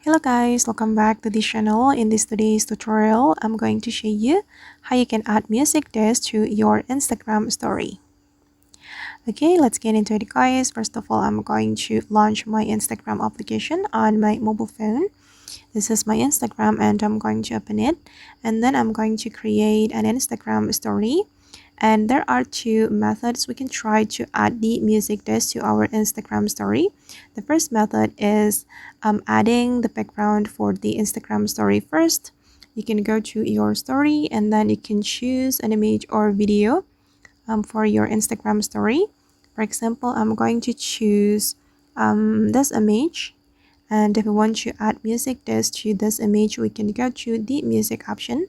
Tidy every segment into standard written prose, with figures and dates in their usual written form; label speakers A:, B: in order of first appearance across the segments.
A: Hello guys, welcome back to this channel. In today's tutorial, I'm going to show you how you can add music disc to your Instagram story. Okay, let's get into it guys. First of all, I'm going to launch my Instagram application on my mobile phone. This is my Instagram and I'm going to open it. And then I'm going to create an Instagram story. And there are two methods we can try to add the music disc to our Instagram story. The first method is adding the background for the Instagram story first. You can go to your story and then you can choose an image or video for your Instagram story. For example, I'm going to choose this image. And if we want to add music disc to this image, we can go to the music option.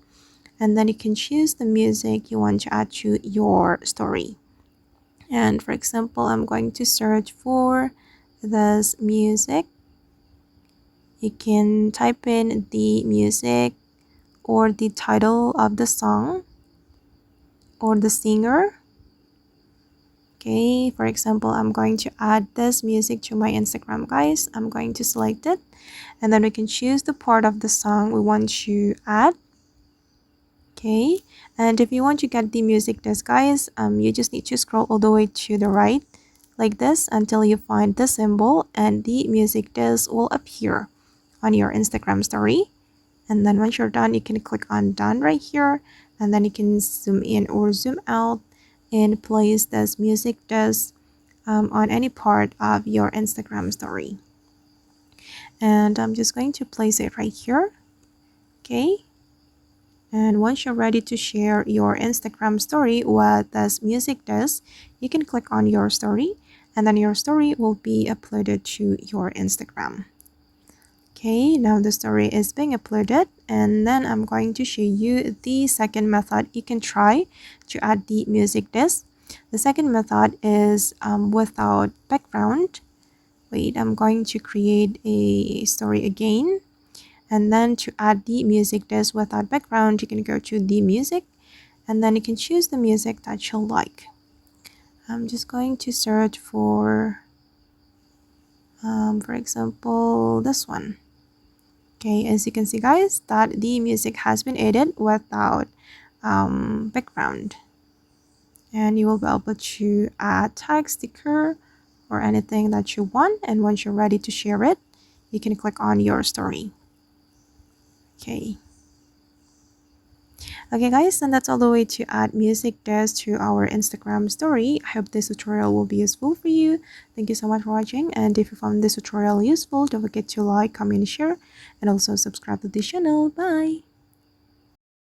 A: And then you can choose the music you want to add to your story. And for example, I'm going to search for this music. You can type in the music or the title of the song or the singer. Okay, for example, I'm going to add this music to my Instagram, guys. I'm going to select it and then we can choose the part of the song we want to add. Okay, and if you want to get the music disc, guys, you just need to scroll all the way to the right like this until you find the symbol and the music disc will appear on your Instagram story. And then once you're done, you can click on done right here and then you can zoom in or zoom out and place this music disc on any part of your Instagram story. And I'm just going to place it right here. Okay. And once you're ready to share your Instagram story with this music disc, you can click on your story and then your story will be uploaded to your Instagram. Okay, now the story is being uploaded and then I'm going to show you the second method you can try to add the music disc. The second method is without background. Wait, I'm going to create a story again. And then to add the music disc without background, you can go to the music and then you can choose the music that you like. I'm just going to search for example, this one. Okay, as you can see guys, that the music has been added without background. And you will be able to add tag, sticker, or anything that you want. And once you're ready to share it, you can click on your story. Okay. Okay guys, and that's all the way to add music disc to our Instagram story. I hope this tutorial will be useful for you. Thank you so much for watching, and if you found this tutorial useful, don't forget to like, comment, share, and also subscribe to this channel. Bye!